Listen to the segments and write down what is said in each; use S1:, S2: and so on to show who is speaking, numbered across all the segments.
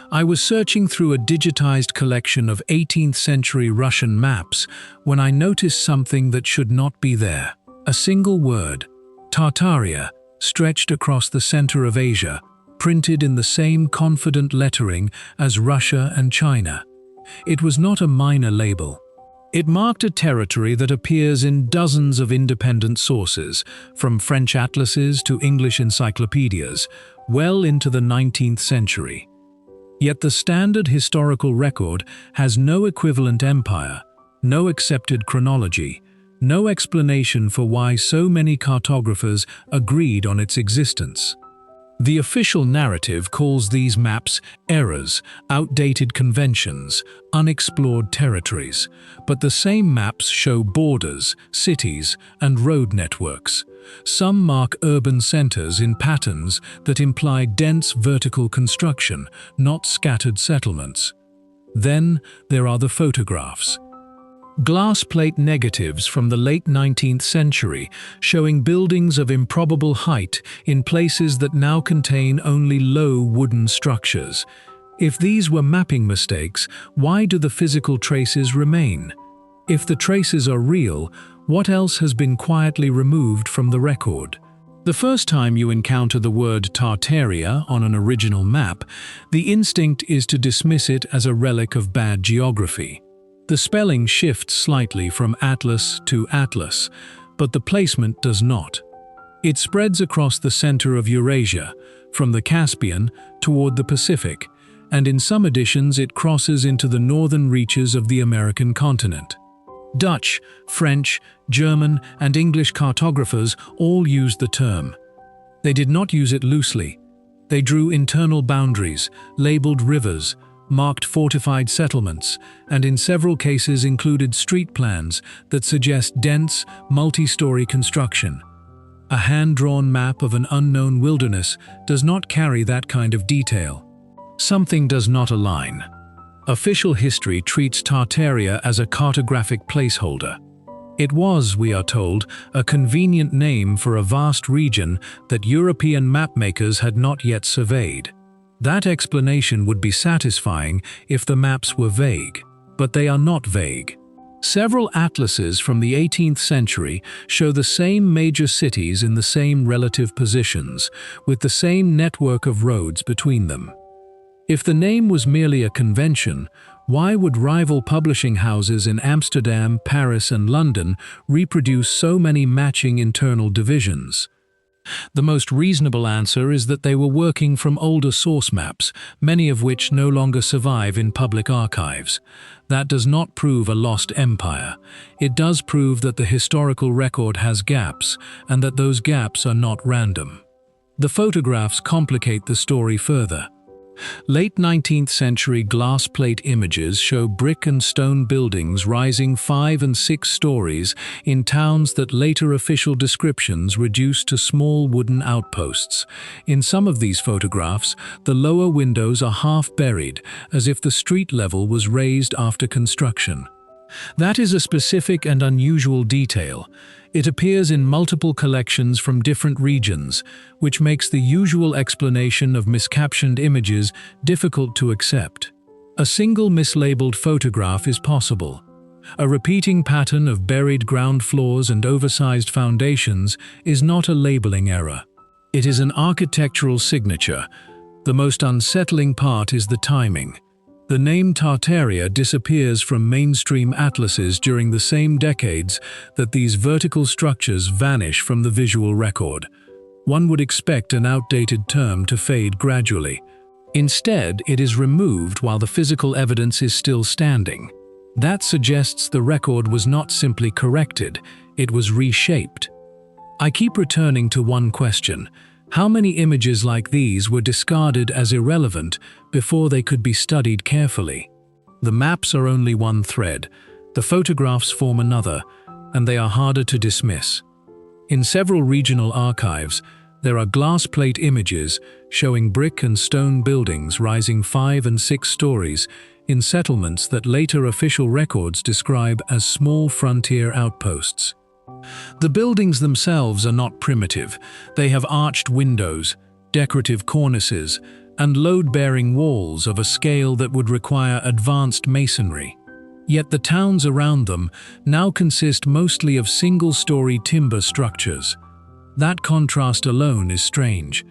S1: I was searching through a digitized collection of 18th century Russian maps when I noticed something that should not be there. A single word, Tartaria, stretched across the center of Asia, printed in the same confident lettering as Russia and China. It was not a minor label. It marked a territory that appears in dozens of independent sources, from French atlases to English encyclopedias, well into the 19th century. Yet the standard historical record has no equivalent empire, no accepted chronology, no explanation for why so many cartographers agreed on its existence. The official narrative calls these maps errors, outdated conventions, unexplored territories, but the same maps show borders, cities, and road networks. Some mark urban centers in patterns that imply dense vertical construction, not scattered settlements. Then there are the photographs. Glass plate negatives from the late 19th century showing buildings of improbable height in places that now contain only low wooden structures. If these were mapping mistakes, why do the physical traces remain? If the traces are real, what else has been quietly removed from the record? The first time you encounter the word Tartaria on an original map, the instinct is to dismiss it as a relic of bad geography. The spelling shifts slightly from Atlas to Atlas, but the placement does not. It spreads across the center of Eurasia, from the Caspian toward the Pacific, and in some editions it crosses into the northern reaches of the American continent. Dutch, French, German, and English cartographers all used the term. They did not use it loosely. They drew internal boundaries, labeled rivers, marked fortified settlements, and in several cases included street plans that suggest dense, multi-story construction. A hand-drawn map of an unknown wilderness does not carry that kind of detail. Something does not align. Official history treats Tartaria as a cartographic placeholder. It was, we are told, a convenient name for a vast region that European mapmakers had not yet surveyed. That explanation would be satisfying if the maps were vague, but they are not vague. Several atlases from the 18th century show the same major cities in the same relative positions, with the same network of roads between them. If the name was merely a convention, why would rival publishing houses in Amsterdam, Paris, and London reproduce so many matching internal divisions? The most reasonable answer is that they were working from older source maps, many of which no longer survive in public archives. That does not prove a lost empire. It does prove that the historical record has gaps, and that those gaps are not random. The photographs complicate the story further. Late 19th century glass plate images show brick and stone buildings rising 5 and 6 stories in towns that later official descriptions reduced to small wooden outposts. In some of these photographs, the lower windows are half buried, as if the street level was raised after construction. That is a specific and unusual detail. It appears in multiple collections from different regions, which makes the usual explanation of miscaptioned images difficult to accept. A single mislabeled photograph is possible. A repeating pattern of buried ground floors and oversized foundations is not a labeling error. It is an architectural signature. The most unsettling part is the timing. The name Tartaria disappears from mainstream atlases during the same decades that these vertical structures vanish from the visual record. One would expect an outdated term to fade gradually. Instead, it is removed while the physical evidence is still standing. That suggests the record was not simply corrected, it was reshaped. I keep returning to one question. How many images like these were discarded as irrelevant before they could be studied carefully? The maps are only one thread, the photographs form another, and they are harder to dismiss. In several regional archives, there are glass plate images showing brick and stone buildings rising 5 and 6 stories in settlements that later official records describe as small frontier outposts. The buildings themselves are not primitive. They have arched windows, decorative cornices, and load-bearing walls of a scale that would require advanced masonry. Yet the towns around them now consist mostly of single-story timber structures. That contrast alone is strange.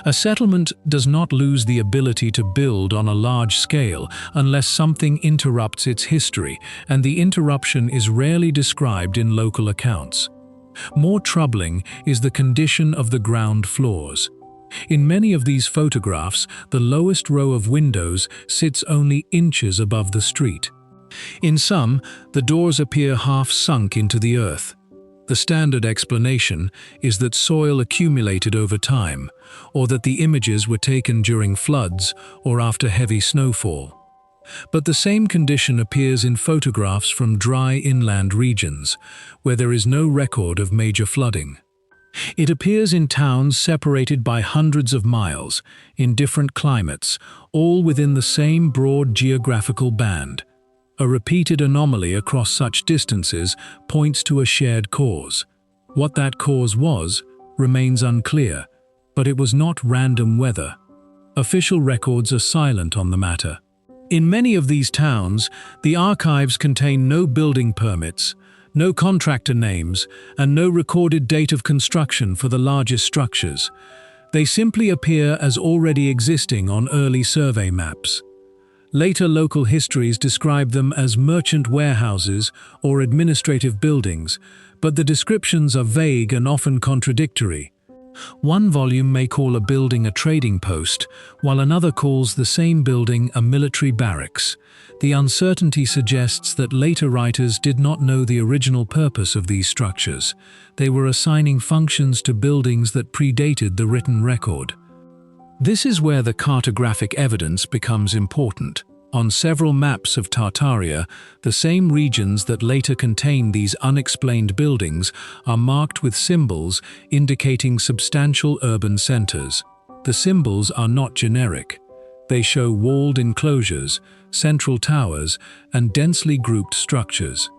S1: A settlement does not lose the ability to build on a large scale unless something interrupts its history, and the interruption is rarely described in local accounts. More troubling is the condition of the ground floors. In many of these photographs, the lowest row of windows sits only inches above the street. In some, the doors appear half sunk into the earth. The standard explanation is that soil accumulated over time, or that the images were taken during floods or after heavy snowfall. But the same condition appears in photographs from dry inland regions, where there is no record of major flooding. It appears in towns separated by hundreds of miles, in different climates, all within the same broad geographical band. A repeated anomaly across such distances points to a shared cause. What that cause was remains unclear, but it was not random weather. Official records are silent on the matter. In many of these towns, the archives contain no building permits, no contractor names, and no recorded date of construction for the largest structures. They simply appear as already existing on early survey maps. Later local histories describe them as merchant warehouses or administrative buildings, but the descriptions are vague and often contradictory. One volume may call a building a trading post, while another calls the same building a military barracks. The uncertainty suggests that later writers did not know the original purpose of these structures. They were assigning functions to buildings that predated the written record. This is where the cartographic evidence becomes important. On several maps of Tartaria, the same regions that later contain these unexplained buildings are marked with symbols indicating substantial urban centers. The symbols are not generic. They show walled enclosures, central towers, and densely grouped structures.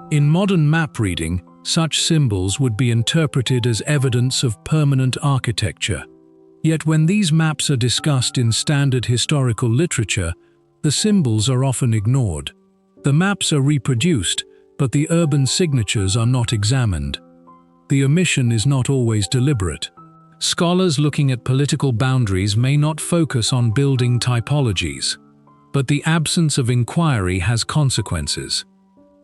S1: In modern map reading, such symbols would be interpreted as evidence of permanent architecture. Yet when these maps are discussed in standard historical literature, the symbols are often ignored. The maps are reproduced, but the urban signatures are not examined. The omission is not always deliberate. Scholars looking at political boundaries may not focus on building typologies, but the absence of inquiry has consequences.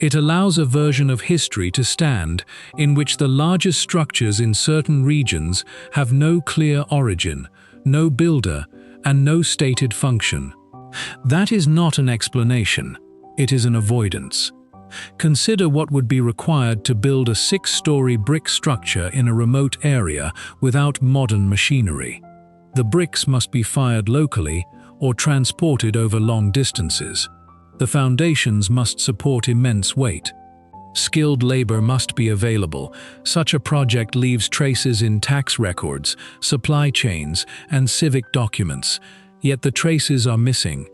S1: It allows a version of history to stand in which the largest structures in certain regions have no clear origin, no builder, and no stated function. That is not an explanation, it is an avoidance. Consider what would be required to build a 6-story brick structure in a remote area without modern machinery. The bricks must be fired locally or transported over long distances. The foundations must support immense weight. Skilled labor must be available. Such a project leaves traces in tax records, supply chains, and civic documents. Yet the traces are missing.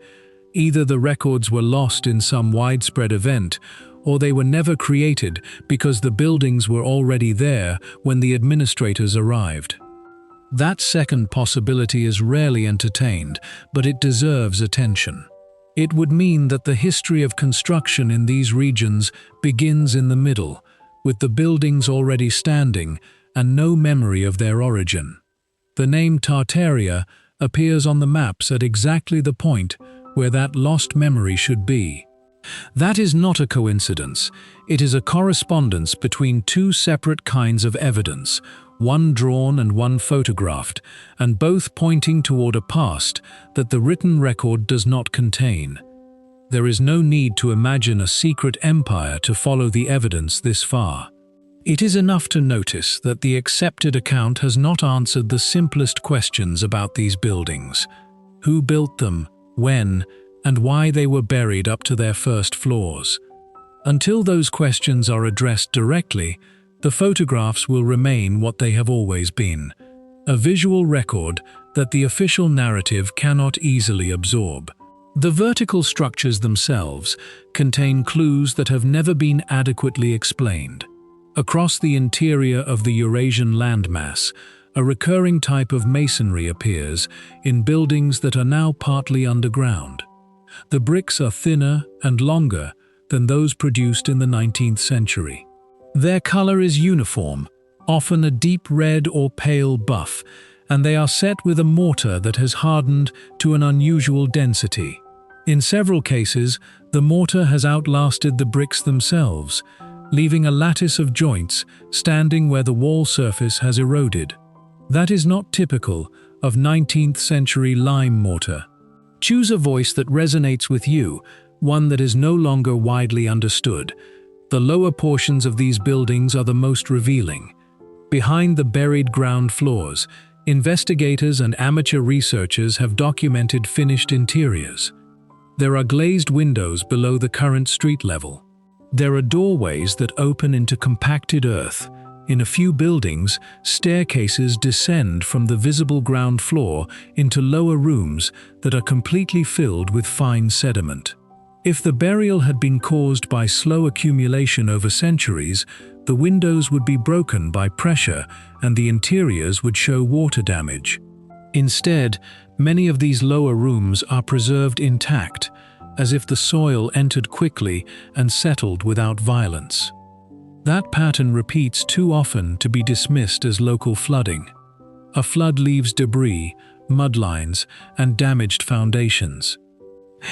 S1: Either the records were lost in some widespread event, or they were never created because the buildings were already there when the administrators arrived. That second possibility is rarely entertained, but it deserves attention. It would mean that the history of construction in these regions begins in the middle, with the buildings already standing and no memory of their origin. The name Tartaria appears on the maps at exactly the point where that lost memory should be. That is not a coincidence. It is a correspondence between two separate kinds of evidence, one drawn and one photographed, and both pointing toward a past that the written record does not contain. There is no need to imagine a secret empire to follow the evidence this far. It is enough to notice that the accepted account has not answered the simplest questions about these buildings. Who built them, when, and why they were buried up to their first floors. Until those questions are addressed directly, the photographs will remain what they have always been, a visual record that the official narrative cannot easily absorb. The vertical structures themselves contain clues that have never been adequately explained. Across the interior of the Eurasian landmass, A recurring type of masonry appears in buildings that are now partly underground. The bricks are thinner and longer than those produced in the 19th century. Their color is uniform, often a deep red or pale buff, and they are set with a mortar that has hardened to an unusual density. In several cases, the mortar has outlasted the bricks themselves, leaving a lattice of joints standing where the wall surface has eroded. That is not typical of 19th century lime mortar. Choose a voice that resonates with you, one that is no longer widely understood. The lower portions of these buildings are the most revealing. Behind the buried ground floors, investigators and amateur researchers have documented finished interiors. There are glazed windows below the current street level. There are doorways that open into compacted earth. In a few buildings, staircases descend from the visible ground floor into lower rooms that are completely filled with fine sediment. If the burial had been caused by slow accumulation over centuries, the windows would be broken by pressure and the interiors would show water damage. Instead, many of these lower rooms are preserved intact, as if the soil entered quickly and settled without violence. That pattern repeats too often to be dismissed as local flooding. A flood leaves debris, mudlines, and damaged foundations.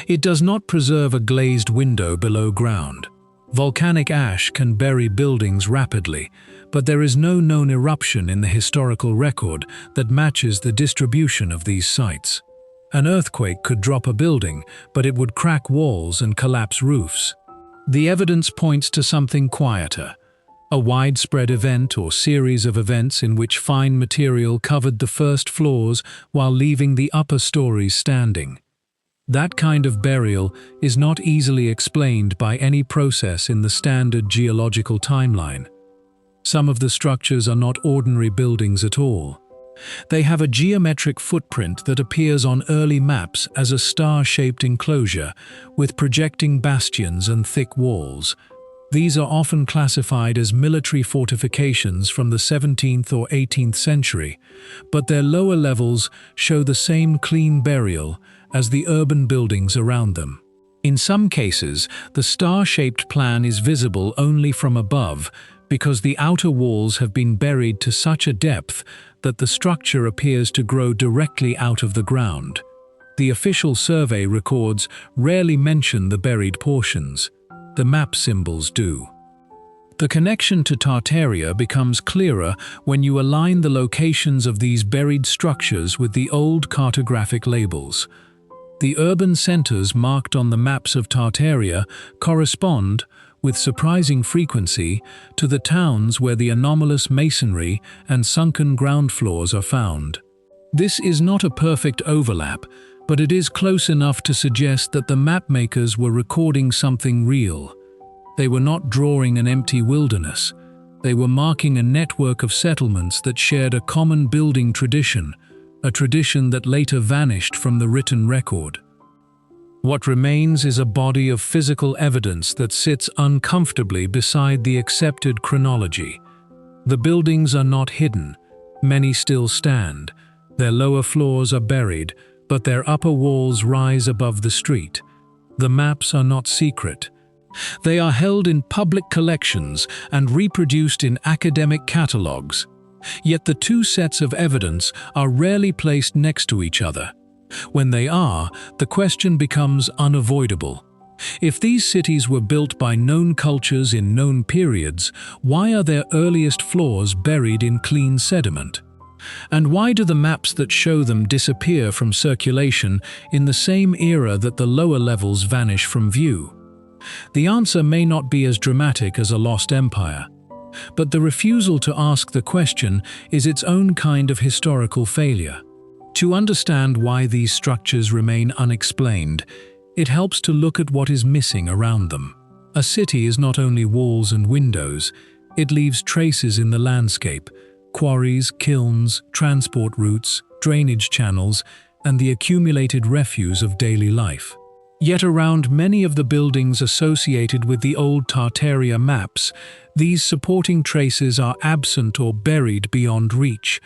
S1: It does not preserve a glazed window below ground. Volcanic ash can bury buildings rapidly, but there is no known eruption in the historical record that matches the distribution of these sites. An earthquake could drop a building, but it would crack walls and collapse roofs. The evidence points to something quieter, a widespread event or series of events in which fine material covered the first floors while leaving the upper stories standing. That kind of burial is not easily explained by any process in the standard geological timeline. Some of the structures are not ordinary buildings at all. They have a geometric footprint that appears on early maps as a star-shaped enclosure, with projecting bastions and thick walls. These are often classified as military fortifications from the 17th or 18th century, but their lower levels show the same clean burial as the urban buildings around them. In some cases, the star-shaped plan is visible only from above because the outer walls have been buried to such a depth that the structure appears to grow directly out of the ground. The official survey records rarely mention the buried portions. The map symbols do. The connection to Tartaria becomes clearer when you align the locations of these buried structures with the old cartographic labels. The urban centers marked on the maps of Tartaria correspond, with surprising frequency, to the towns where the anomalous masonry and sunken ground floors are found. This is not a perfect overlap, but it is close enough to suggest that the mapmakers were recording something real. They were not drawing an empty wilderness. They were marking a network of settlements that shared a common building tradition, a tradition that later vanished from the written record. What remains is a body of physical evidence that sits uncomfortably beside the accepted chronology. The buildings are not hidden. Many still stand. Their lower floors are buried, but their upper walls rise above the street. The maps are not secret. They are held in public collections and reproduced in academic catalogues. Yet the two sets of evidence are rarely placed next to each other. When they are, the question becomes unavoidable. If these cities were built by known cultures in known periods, why are their earliest floors buried in clean sediment? And why do the maps that show them disappear from circulation in the same era that the lower levels vanish from view? The answer may not be as dramatic as a lost empire, but the refusal to ask the question is its own kind of historical failure. To understand why these structures remain unexplained, it helps to look at what is missing around them. A city is not only walls and windows, it leaves traces in the landscape: quarries, kilns, transport routes, drainage channels, and the accumulated refuse of daily life. Yet around many of the buildings associated with the old Tartaria maps, these supporting traces are absent or buried beyond reach.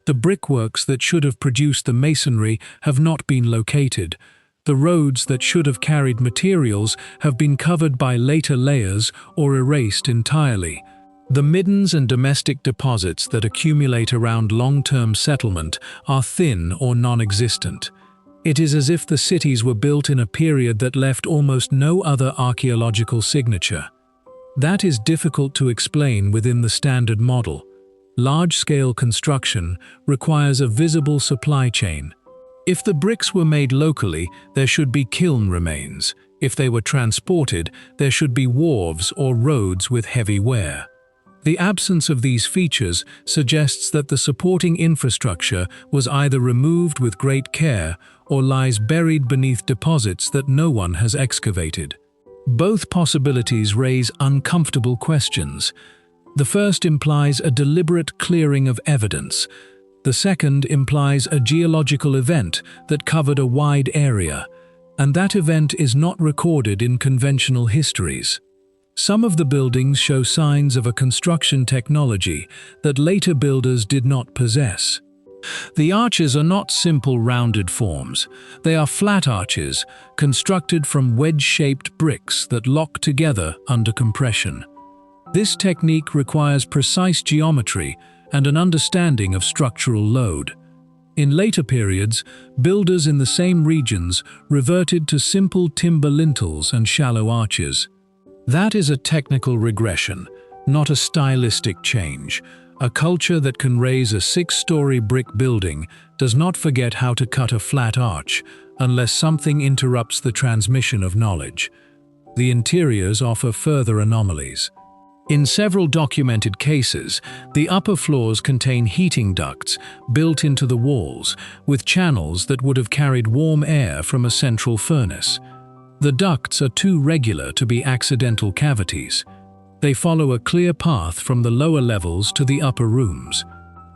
S1: The brickworks that should have produced the masonry have not been located. The roads that should have carried materials have been covered by later layers or erased entirely. The middens and domestic deposits that accumulate around long-term settlement are thin or non-existent. It is as if the cities were built in a period that left almost no other archaeological signature. That is difficult to explain within the standard model. Large-scale construction requires a visible supply chain. If the bricks were made locally, there should be kiln remains. If they were transported, there should be wharves or roads with heavy wear. The absence of these features suggests that the supporting infrastructure was either removed with great care or lies buried beneath deposits that no one has excavated. Both possibilities raise uncomfortable questions. The first implies a deliberate clearing of evidence. The second implies a geological event that covered a wide area, and that event is not recorded in conventional histories. Some of the buildings show signs of a construction technology that later builders did not possess. The arches are not simple rounded forms. They are flat arches, constructed from wedge-shaped bricks that lock together under compression. This technique requires precise geometry and an understanding of structural load. In later periods, builders in the same regions reverted to simple timber lintels and shallow arches. That is a technical regression, not a stylistic change. A culture that can raise a 6-story brick building does not forget how to cut a flat arch, unless something interrupts the transmission of knowledge. The interiors offer further anomalies. In several documented cases, the upper floors contain heating ducts built into the walls, with channels that would have carried warm air from a central furnace. The ducts are too regular to be accidental cavities. They follow a clear path from the lower levels to the upper rooms.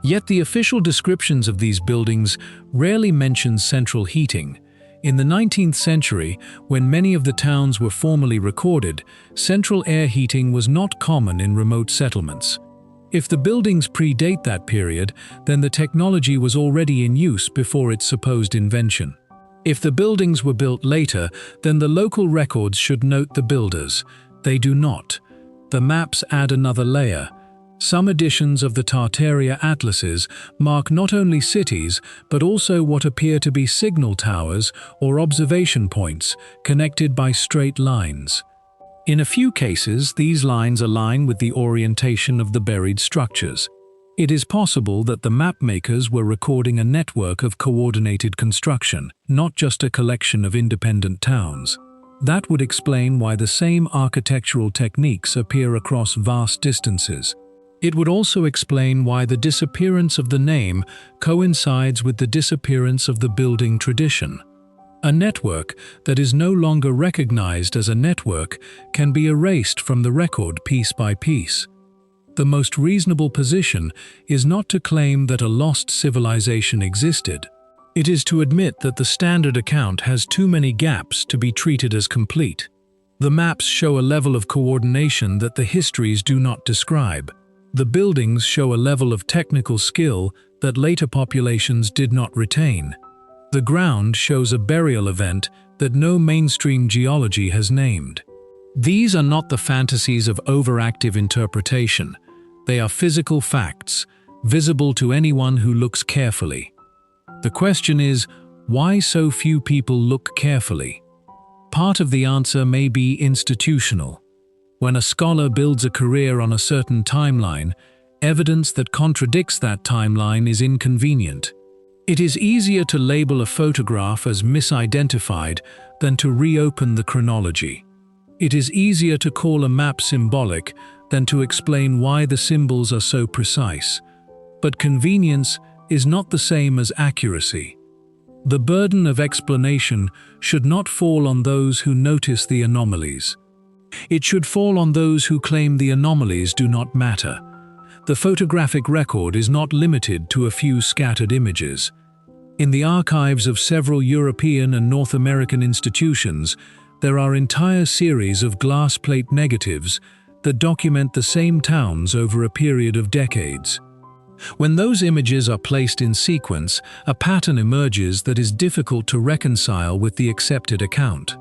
S1: Yet the official descriptions of these buildings rarely mention central heating. In the 19th century, when many of the towns were formally recorded, central air heating was not common in remote settlements. If the buildings predate that period, then the technology was already in use before its supposed invention. If the buildings were built later, then the local records should note the builders. They do not. The maps add another layer. Some editions of the Tartaria atlases mark not only cities, but also what appear to be signal towers or observation points connected by straight lines. In a few cases, these lines align with the orientation of the buried structures. It is possible that the map makers were recording a network of coordinated construction, not just a collection of independent towns. That would explain why the same architectural techniques appear across vast distances. It would also explain why the disappearance of the name coincides with the disappearance of the building tradition. A network that is no longer recognized as a network can be erased from the record piece by piece. The most reasonable position is not to claim that a lost civilization existed. It is to admit that the standard account has too many gaps to be treated as complete. The maps show a level of coordination that the histories do not describe. The buildings show a level of technical skill that later populations did not retain. The ground shows a burial event that no mainstream geology has named. These are not the fantasies of overactive interpretation. They are physical facts, visible to anyone who looks carefully. The question is, why so few people look carefully? Part of the answer may be institutional. When a scholar builds a career on a certain timeline, evidence that contradicts that timeline is inconvenient. It is easier to label a photograph as misidentified than to reopen the chronology. It is easier to call a map symbolic than to explain why the symbols are so precise. But convenience is not the same as accuracy. The burden of explanation should not fall on those who notice the anomalies. It should fall on those who claim the anomalies do not matter. The photographic record is not limited to a few scattered images. In the archives of several European and North American institutions, there are entire series of glass plate negatives that document the same towns over a period of decades. When those images are placed in sequence, a pattern emerges that is difficult to reconcile with the accepted account.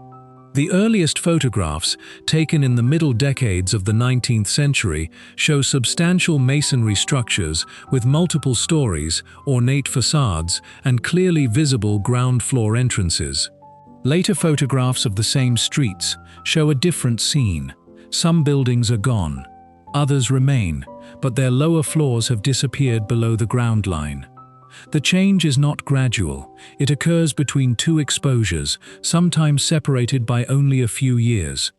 S1: The earliest photographs, taken in the middle decades of the 19th century, show substantial masonry structures with multiple stories, ornate facades, and clearly visible ground floor entrances. Later photographs of the same streets show a different scene. Some buildings are gone, others remain, but their lower floors have disappeared below the ground line. The change is not gradual. It occurs between two exposures, sometimes separated by only a few years.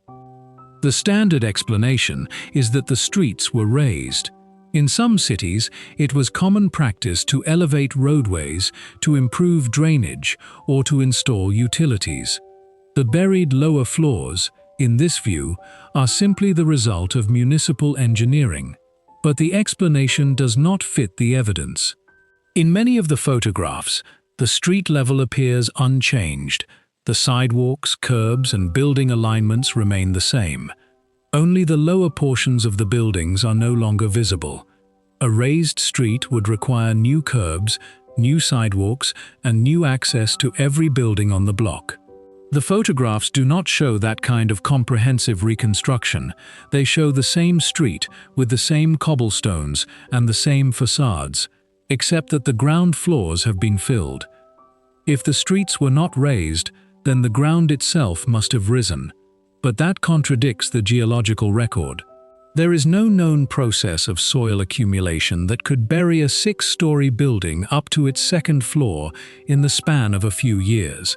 S1: The standard explanation is that the streets were raised. In some cities, it was common practice to elevate roadways, to improve drainage, or to install utilities. The buried lower floors, in this view, are simply the result of municipal engineering. But the explanation does not fit the evidence. In many of the photographs, the street level appears unchanged. The sidewalks, curbs, and building alignments remain the same. Only the lower portions of the buildings are no longer visible. A raised street would require new curbs, new sidewalks, and new access to every building on the block. The photographs do not show that kind of comprehensive reconstruction. They show the same street with the same cobblestones and the same facades, except that the ground floors have been filled. If the streets were not raised, then the ground itself must have risen. But that contradicts the geological record. There is no known process of soil accumulation that could bury a 6-story building up to its second floor in the span of a few years.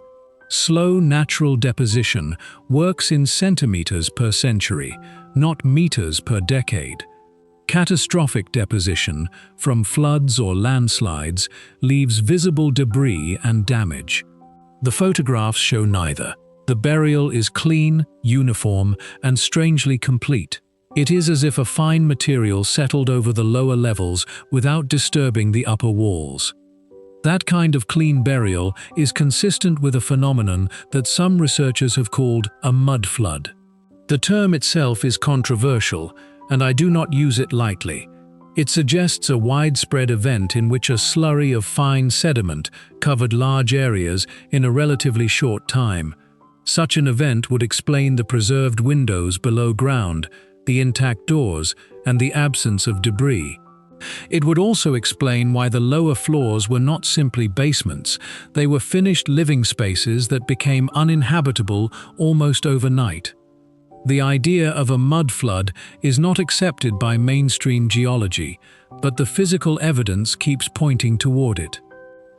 S1: Slow natural deposition works in centimeters per century, not meters per decade. Catastrophic deposition, from floods or landslides, leaves visible debris and damage. The photographs show neither. The burial is clean, uniform, and strangely complete. It is as if a fine material settled over the lower levels without disturbing the upper walls. That kind of clean burial is consistent with a phenomenon that some researchers have called a mud flood. The term itself is controversial, and I do not use it lightly. It suggests a widespread event in which a slurry of fine sediment covered large areas in a relatively short time. Such an event would explain the preserved windows below ground, the intact doors, and the absence of debris. It would also explain why the lower floors were not simply basements. They were finished living spaces that became uninhabitable almost overnight. The idea of a mud flood is not accepted by mainstream geology, but the physical evidence keeps pointing toward it.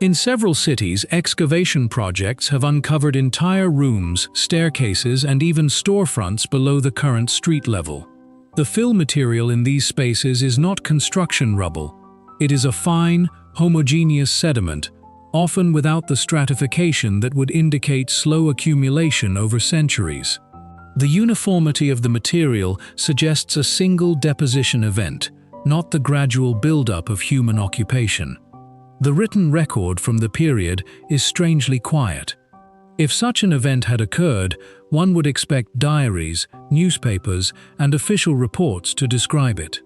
S1: In several cities, excavation projects have uncovered entire rooms, staircases, and even storefronts below the current street level. The fill material in these spaces is not construction rubble. It is a fine, homogeneous sediment, often without the stratification that would indicate slow accumulation over centuries. The uniformity of the material suggests a single deposition event, not the gradual buildup of human occupation. The written record from the period is strangely quiet. If such an event had occurred, one would expect diaries, newspapers, and official reports to describe it.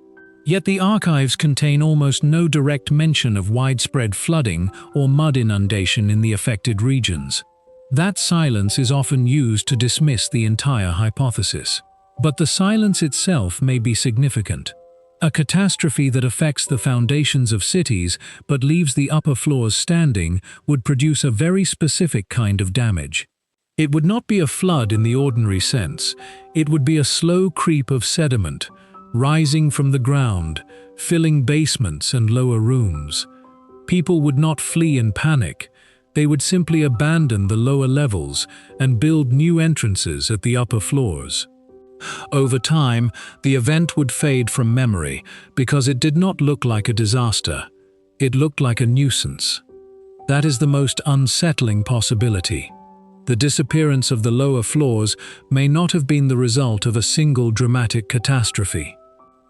S1: Yet the archives contain almost no direct mention of widespread flooding or mud inundation in the affected regions. That silence is often used to dismiss the entire hypothesis. But the silence itself may be significant. A catastrophe that affects the foundations of cities but leaves the upper floors standing would produce a very specific kind of damage. It would not be a flood in the ordinary sense. It would be a slow creep of sediment, rising from the ground, filling basements and lower rooms. People would not flee in panic. They would simply abandon the lower levels and build new entrances at the upper floors. Over time, the event would fade from memory because it did not look like a disaster. It looked like a nuisance. That is the most unsettling possibility. The disappearance of the lower floors may not have been the result of a single dramatic catastrophe.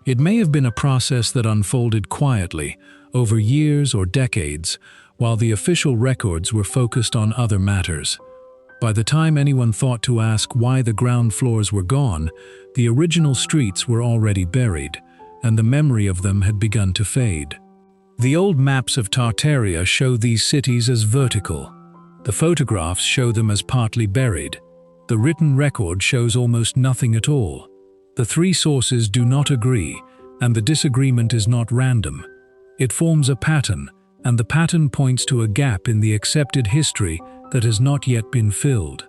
S1: It may have been a process that unfolded quietly, over years or decades, while the official records were focused on other matters. By the time anyone thought to ask why the ground floors were gone, the original streets were already buried, and the memory of them had begun to fade. The old maps of Tartaria show these cities as vertical. The photographs show them as partly buried. The written record shows almost nothing at all. The three sources do not agree, and the disagreement is not random. It forms a pattern, and the pattern points to a gap in the accepted history that has not yet been filled.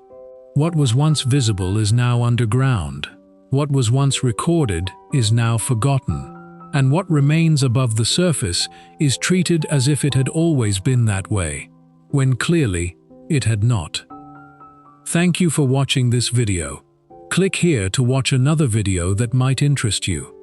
S1: What was once visible is now underground. What was once recorded is now forgotten. And what remains above the surface is treated as if it had always been that way, when clearly it had not. Thank you for watching this video. Click here to watch another video that might interest you.